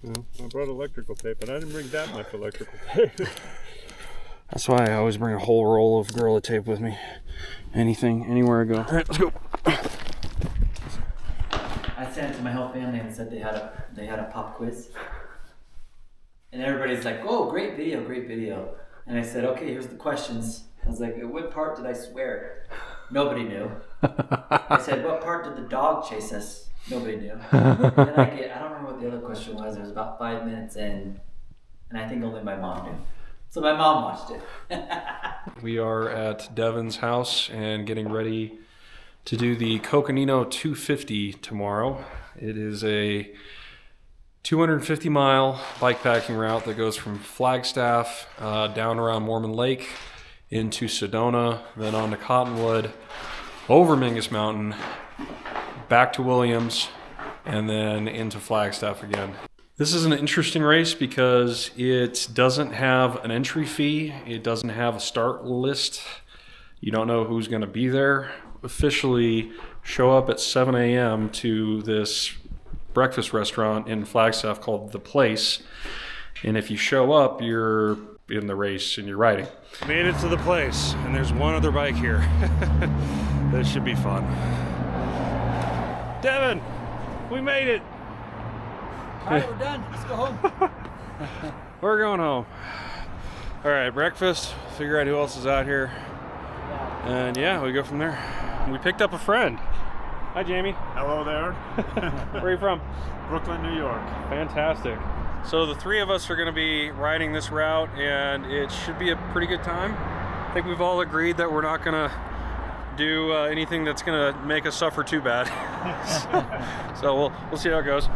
Well, I brought electrical tape, but I didn't bring that much electrical tape. That's why I always bring a whole roll of Gorilla Tape with me. Anything, anywhere I go. All right, let's go. I sent it to my whole family and said they had a pop quiz. And everybody's like, "Oh, great video, great video." And I said, "Okay, here's the questions." I was like, "At what part did I swear?" Nobody knew. I said, "What part did the dog chase us?" Nobody knew. And then I don't remember what the other question was. It was about 5 minutes in, and I think only my mom knew. So my mom watched it. We are at Devin's house and getting ready to do the Coconino 250 tomorrow. It is a 250-mile bikepacking route that goes from Flagstaff down around Mormon Lake into Sedona, then on to Cottonwood, over Mingus Mountain, back to Williams, and then into Flagstaff again. This is an interesting race because it doesn't have an entry fee. It doesn't have a start list. You don't know who's going to be there. Officially show up at 7 a.m. to this breakfast restaurant in Flagstaff called The Place. And if you show up, you're in the race and you're riding. Made it to the place, and there's one other bike here. This should be fun. Devin, we made it. All right, we're done. Let's go home. We're going home. All right, breakfast, figure out who else is out here. And yeah, we go from there. We picked up a friend. Hi, Jamie. Hello there. Where are you from? Brooklyn, New York. Fantastic. So the three of us are going to be riding this route, and it should be a pretty good time. I think we've all agreed that we're not going to do anything that's going to make us suffer too bad. So we'll see how it goes.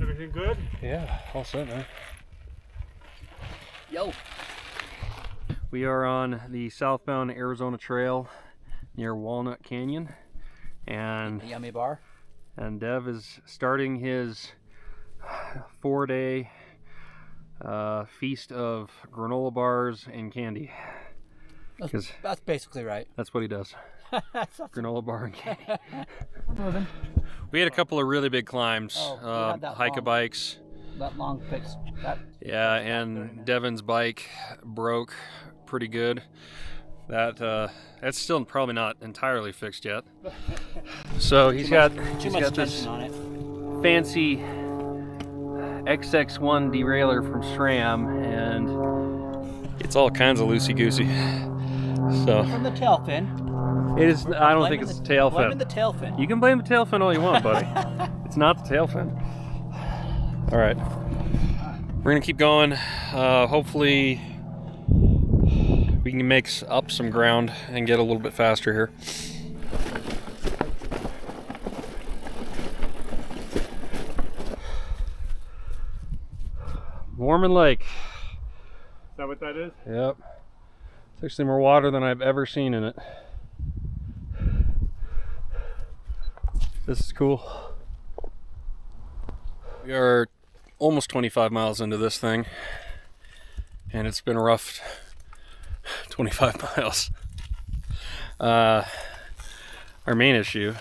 Everything good? Yeah, all set, man. Yo. We are on the southbound Arizona Trail near Walnut Canyon, and Yummy bar. Dev is starting his 4-day feast of granola bars and candy. That's basically right. That's what he does. Granola bar and candy. We're moving. We had a couple of really big climbs, hike-a-bikes. That long fix. Yeah, and Devin's bike broke pretty good. That's still probably not entirely fixed yet. So he's got this on it. fancy XX1 derailleur from SRAM, and it's all kinds of loosey-goosey. So From the tail fin. it is. I don't think it's the tail fin. Blame the tail fin. You can blame the tail fin all you want, buddy. It's not the tail fin. All right, we're gonna keep going. Hopefully we can make up some ground and get a little bit faster here. Mormon Lake. Is that what that is? Yep. It's actually more water than I've ever seen in it. This is cool. We are almost 25 miles into this thing, and it's been a rough 25 miles. Our main issue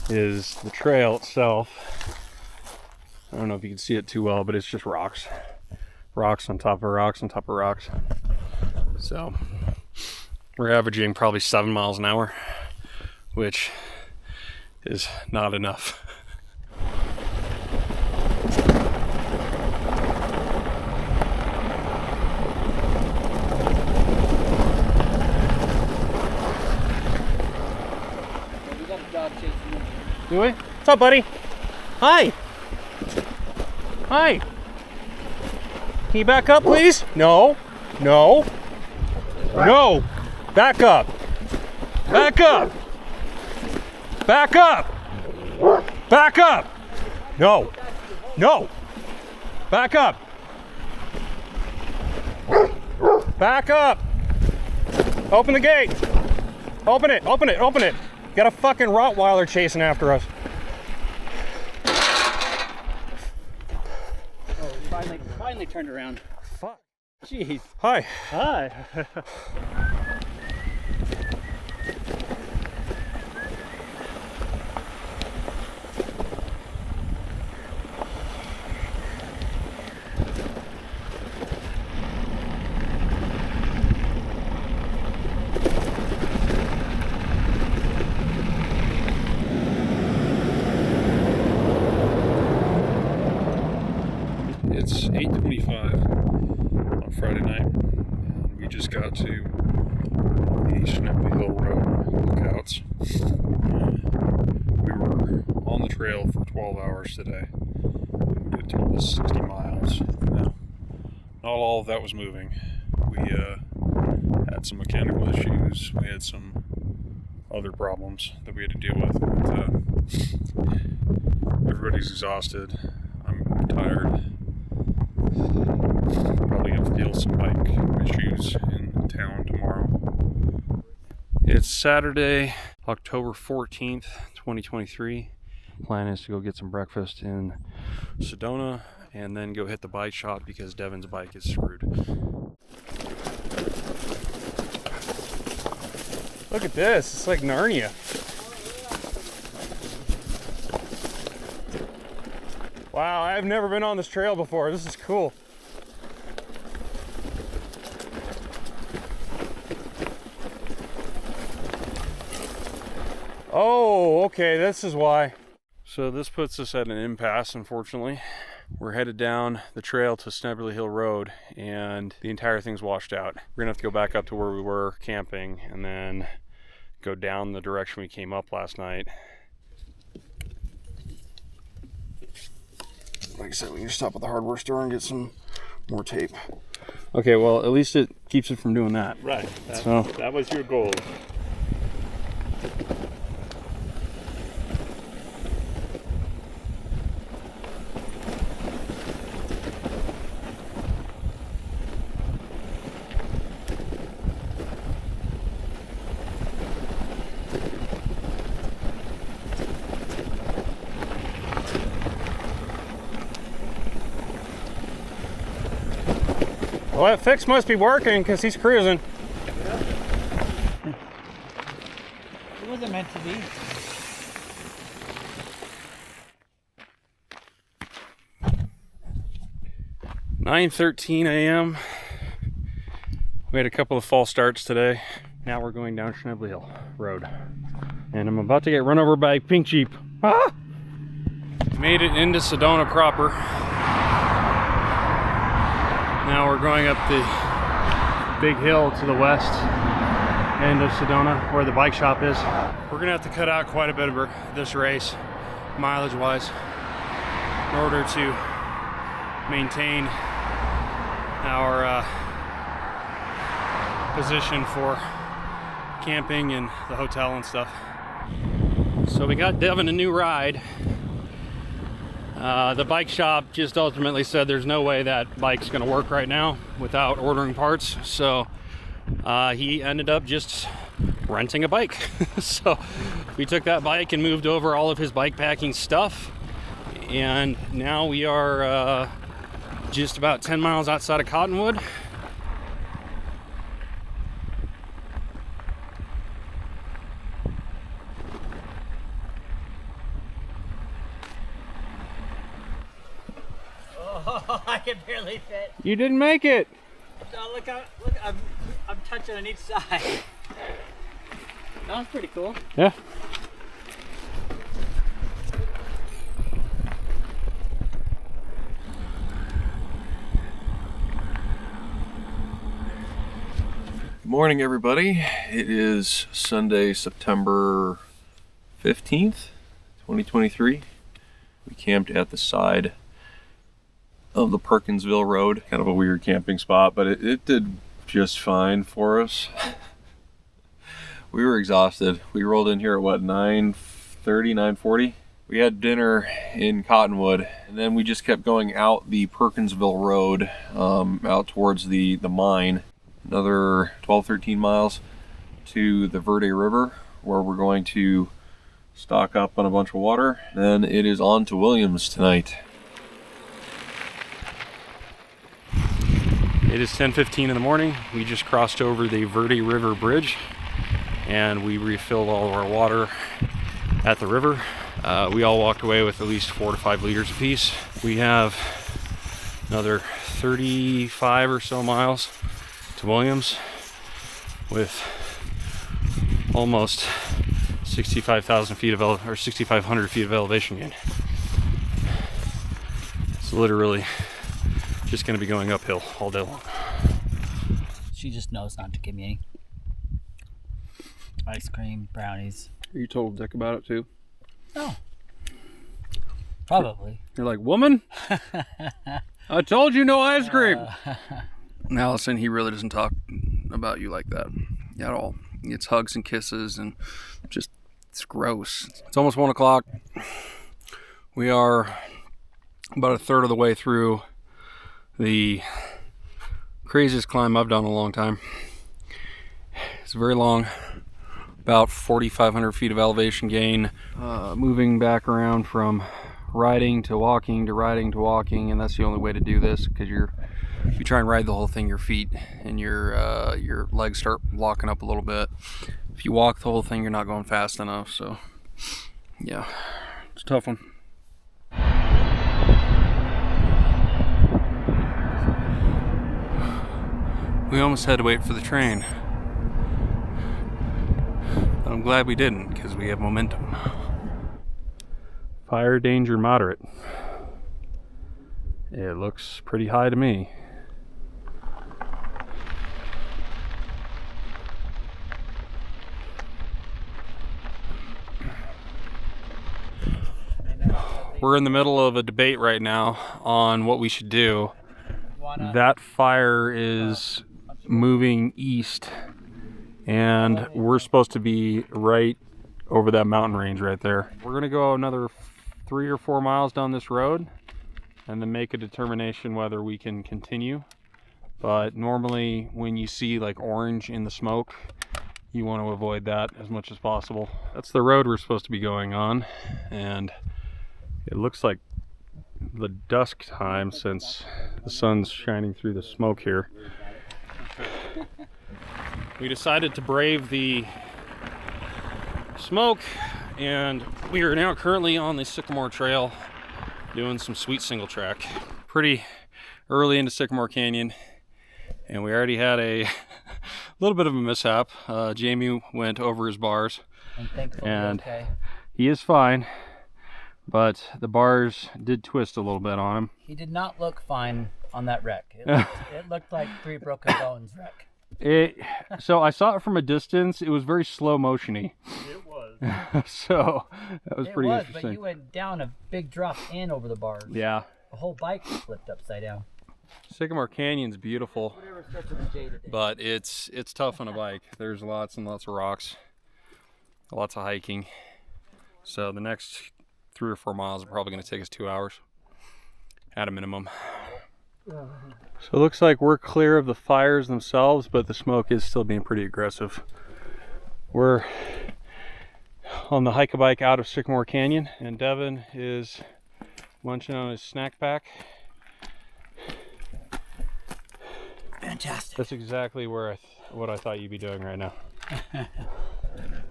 is the trail itself. I don't know if you can see it too well, but it's just rocks. Rocks on top of rocks on top of rocks. So we're averaging probably 7 miles an hour, which is not enough. We got a dog chasing you. Do we? What's up, buddy? Hi. Hi. Can you back up, please? No. No. No. Back up. Back up. Back up! Back up! No! No! Back up! Back up! Open the gate! Open it! Open it! Open it! Got a fucking Rottweiler chasing after us. Oh, finally turned around. Fuck. Jeez. Hi. Hi. It's 8:25 on Friday night, and we just got to the Schneppley Hill Road lookouts. We were on the trail for 12 hours today. We did a total of 60 miles. Now, not all of that was moving. We had some mechanical issues. We had some other problems that we had to deal with. But, everybody's exhausted. I'm tired. Probably gonna deal with some bike issues in town tomorrow. It's Saturday, October 14th, 2023. Plan is to go get some breakfast in Sedona and then go hit the bike shop because Devin's bike is screwed. Look at this. It's like Narnia. Wow, I've never been on this trail before. This is cool. Oh, okay, this is why. So this puts us at an impasse, unfortunately. We're headed down the trail to Schneppley Hill Road and the entire thing's washed out. We're gonna have to go back up to where we were camping and then go down the direction we came up last night. Like I said, we can stop at the hardware store and get some more tape. Okay, well, at least it keeps it from doing that. Right. So That was your goal. Well, that fix must be working because he's cruising. It wasn't meant to be. $9:13 a.m. We had a couple of false starts today. Now we're going down Schneppley Hill Road. And I'm about to get run over by a pink Jeep. Ah! Made it into Sedona proper. Now we're going up the big hill to the west end of Sedona where the bike shop is. We're gonna have to cut out quite a bit of this race, mileage wise, in order to maintain our position for camping and the hotel and stuff. So we got Devin a new ride. The bike shop just ultimately said there's no way that bike's gonna work right now without ordering parts. So he ended up just renting a bike. So we took that bike and moved over all of his bike packing stuff. And now we are just about 10 miles outside of Cottonwood. Oh, I can barely fit. You didn't make it. Oh, look out! Look, I'm touching on each side. That was pretty cool. Yeah. Good morning, everybody. It is Sunday, September 15th, 2023. We camped at the side of the Perkinsville Road. Kind of a weird camping spot, but it did just fine for us. We were exhausted. We rolled in here at what, 9:30 9:30, 9:40. We had dinner in Cottonwood, and then we just kept going out the Perkinsville Road, out towards the mine. Another 12, 13 miles to the Verde River, where we're going to stock up on a bunch of water. Then it is on to Williams tonight. It is 10:15 in the morning. We just crossed over the Verde River Bridge, and we refilled all of our water at the river. We all walked away with at least 4 to 5 liters apiece. We have another 35 or so miles to Williams with almost 65,000 feet of or 6,500 feet of elevation gain. It's literally just going to be going uphill all day long. She just knows not to give me any ice cream, brownies. You told Dick about it too? No. Probably. You're like, woman, I told you no ice cream. Allison, he really doesn't talk about you like that at all. It's hugs and kisses and just, it's gross. It's almost 1 o'clock. We are about a third of the way through the craziest climb I've done in a long time. It's very long, about 4,500 feet of elevation gain, moving back around from riding to walking to riding to walking, and that's the only way to do this, because if you try and ride the whole thing, your feet and your legs start locking up a little bit. If you walk the whole thing, you're not going fast enough. So yeah, it's a tough one. We almost had to wait for the train, but I'm glad we didn't, because we have momentum. Fire danger moderate. It looks pretty high to me. We're in the middle of a debate right now on what we should do. That fire is moving east, and we're supposed to be right over that mountain range right there. We're gonna go another 3 or 4 miles down this road and then make a determination whether we can continue. But normally when you see like orange in the smoke, you want to avoid that as much as possible. That's the road we're supposed to be going on, and it looks like the dusk time since the sun's shining through the smoke here. We decided to brave the smoke, and we are now currently on the Sycamore Trail doing some sweet single track. Pretty early into Sycamore Canyon, and we already had a little bit of a mishap. Jamie went over his bars, and okay. He is fine, but the bars did twist a little bit on him. He did not look fine on that wreck. It looked like 3 broken bones wreck. So I saw it from a distance. It was very slow motiony. It was. So that was pretty interesting. But you went down a big drop in over the bars. Yeah. The whole bike flipped upside down. Sycamore Canyon's beautiful, but it's tough on a bike. There's lots and lots of rocks, lots of hiking. So the next 3 or 4 miles are probably going to take us 2 hours at a minimum. So it looks like we're clear of the fires themselves, but the smoke is still being pretty aggressive. We're on the hike-a-bike out of Sycamore Canyon, and Devin is munching on his snack pack. Fantastic. That's exactly where what I thought you'd be doing right now.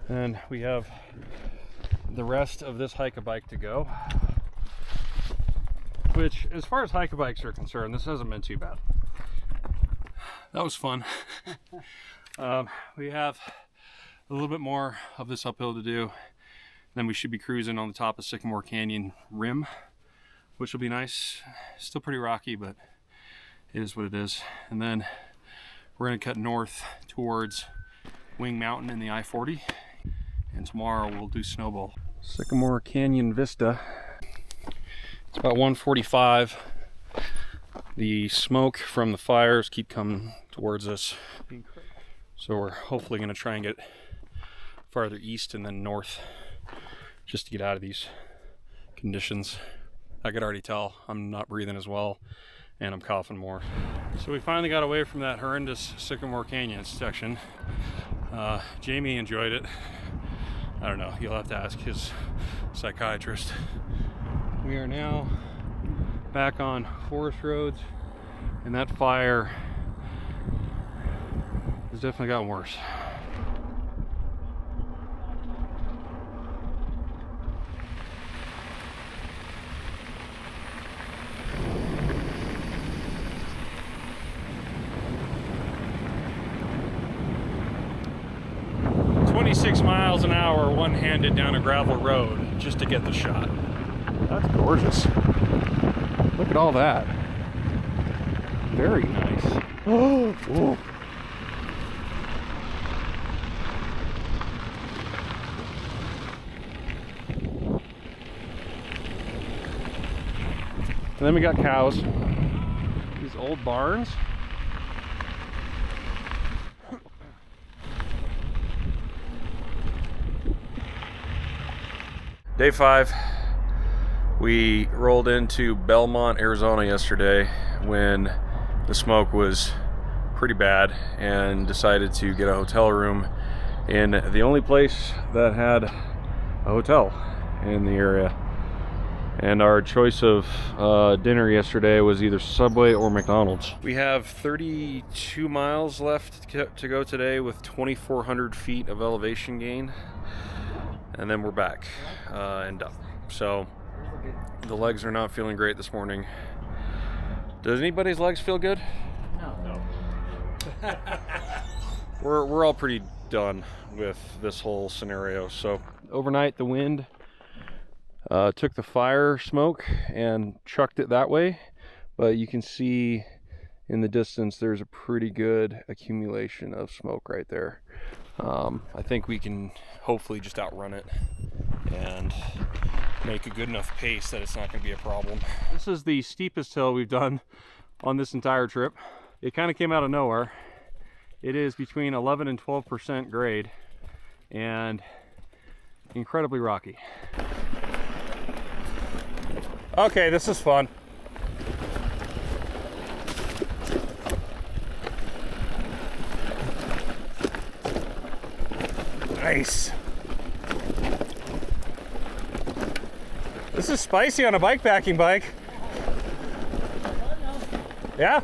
And we have the rest of this hike-a-bike to go, which, as far as hike-a-bikes are concerned, this hasn't been too bad. That was fun. We have a little bit more of this uphill to do, then we should be cruising on the top of Sycamore Canyon rim, which will be nice. Still pretty rocky, but it is what it is. And then we're going to cut north towards Wing Mountain in the I-40, and tomorrow we'll do Snowball. Sycamore Canyon Vista. It's about 1:45. The smoke from the fires keep coming towards us, so we're hopefully going to try and get farther east and then north just to get out of these conditions. I could already tell I'm not breathing as well, and I'm coughing more. So we finally got away from that horrendous Sycamore Canyon section. Jamie enjoyed it. I don't know, you'll have to ask his psychiatrist. We are now back on forest roads, and that fire has definitely gotten worse. Miles an hour one-handed down a gravel road just to get the shot. That's gorgeous. Look at all that. Very nice. Oh, whoa. And then we got cows. These old barns. Day 5, we rolled into Belmont, Arizona yesterday when the smoke was pretty bad and decided to get a hotel room in the only place that had a hotel in the area. And our choice of dinner yesterday was either Subway or McDonald's. We have 32 miles left to go today with 2,400 feet of elevation gain. And then we're back and done. So the legs are not feeling great this morning. Does anybody's legs feel good? No. We're all pretty done with this whole scenario. So overnight the wind took the fire smoke and chucked it that way, but you can see in the distance there's a pretty good accumulation of smoke right there. I think we can hopefully just outrun it and make a good enough pace that it's not going to be a problem. This is the steepest hill we've done on this entire trip. It kind of came out of nowhere. It is between 11 and 12% grade and incredibly rocky. Okay, this is fun. Nice. This is spicy on a bikepacking bike. Yeah.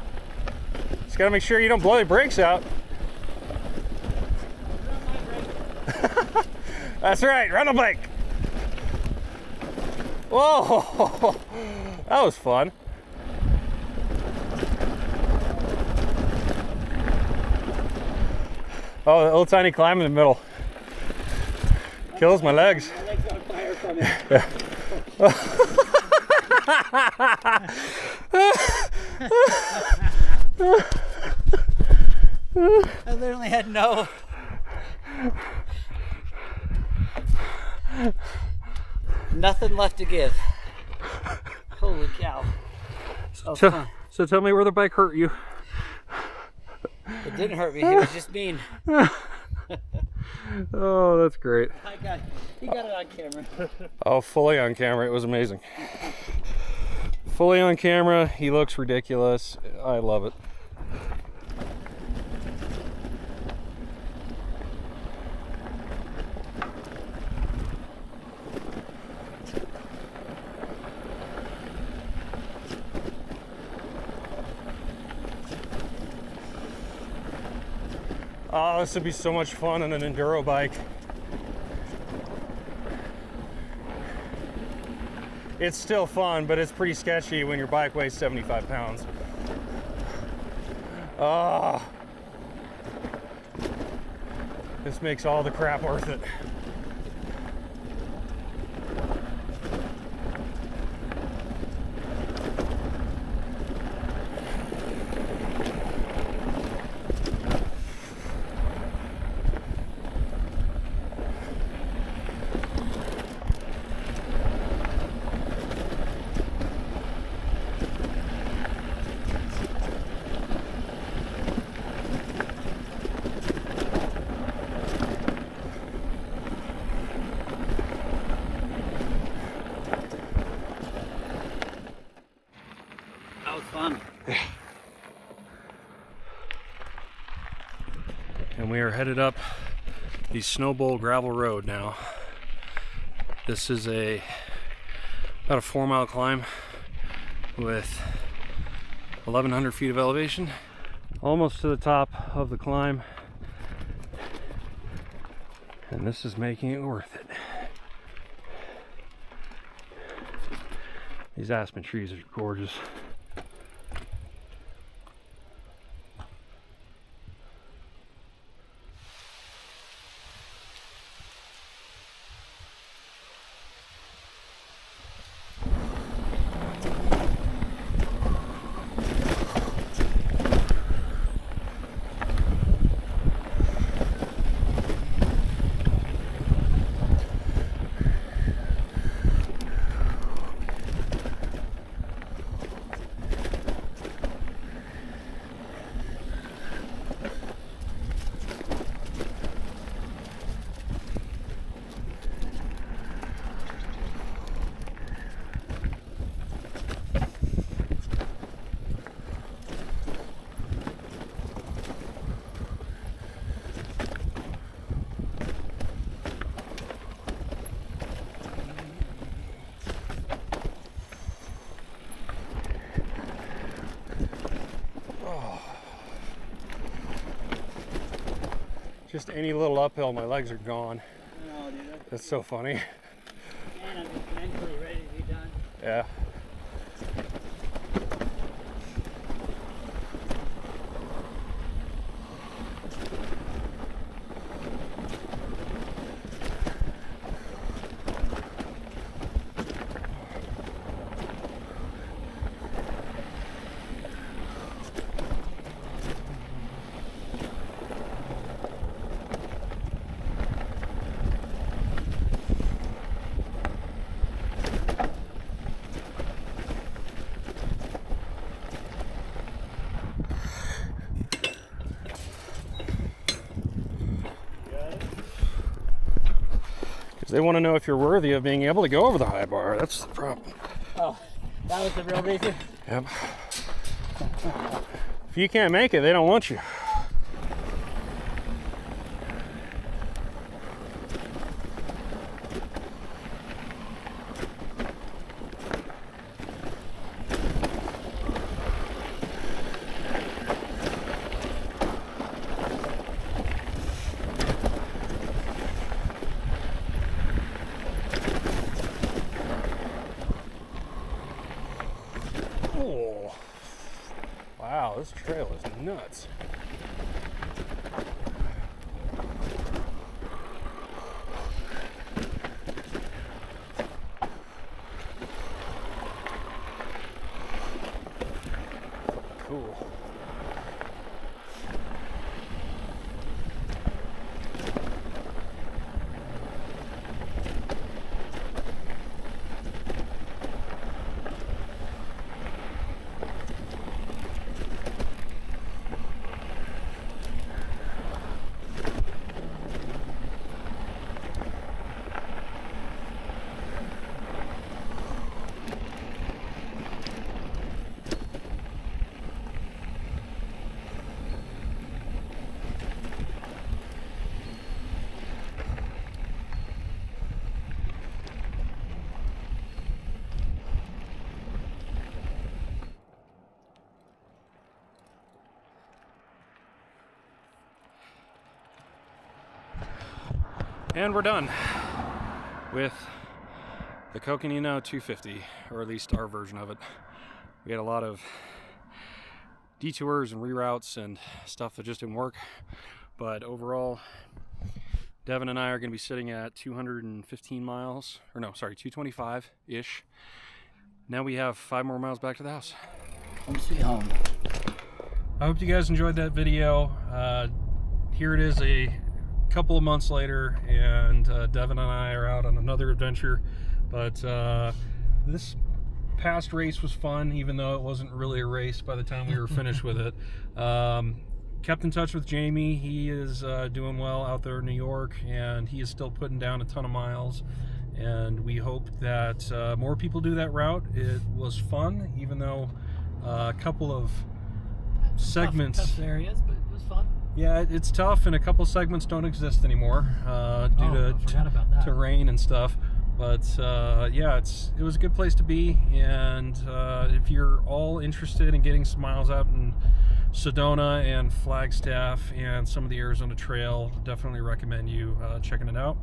Just gotta make sure you don't blow your brakes out. That's right, run a bike. Whoa, that was fun. Oh, the little tiny climb in the middle. Kills my legs. My legs on fire from it. Yeah. I literally had no. Nothing left to give. Holy cow. So tell me where the bike hurt you. It didn't hurt me, it was just mean. Oh, that's great. He got it on camera. Oh, fully on camera. It was amazing. Fully on camera. He looks ridiculous. I love it. Oh, this would be so much fun on an enduro bike. It's still fun, but it's pretty sketchy when your bike weighs 75 pounds. Oh, this makes all the crap worth it. are headed up the Snowbowl gravel road now. This is about a 4-mile climb with 1,100 feet of elevation. Almost to the top of the climb. And this is making it worth it. These aspen trees are gorgeous. Just any little uphill, my legs are gone. No, dude. That's so funny. Man, I'm mentally ready to be done. Yeah. They want to know if you're worthy of being able to go over the high bar. That's the problem. Oh, that was the real reason? Yep. If you can't make it, they don't want you. Oh, wow, this trail is nuts. Cool. And we're done with the Coconino 250, or at least our version of it. We had a lot of detours and reroutes and stuff that just didn't work, but overall, Devin and I are going to be sitting at 215 miles, or no, sorry, 225-ish. Now we have 5 more miles back to the house. Home sweet home. I hope you guys enjoyed that video. Here it is a couple of months later, and Devin and I are out on another adventure, but this past race was fun, even though it wasn't really a race by the time we were finished with it. Kept in touch with Jamie. He is doing well out there in New York, and he is still putting down a ton of miles, and we hope that more people do that route. It was fun, even though a couple of segments tough areas, but it was fun. Yeah, it's tough, and a couple segments don't exist anymore due I forgot about that. to rain and stuff. But yeah, it was a good place to be, and if you're all interested in getting some miles out in Sedona and Flagstaff and some of the Arizona Trail, definitely recommend you checking it out.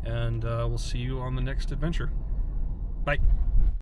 And we'll see you on the next adventure.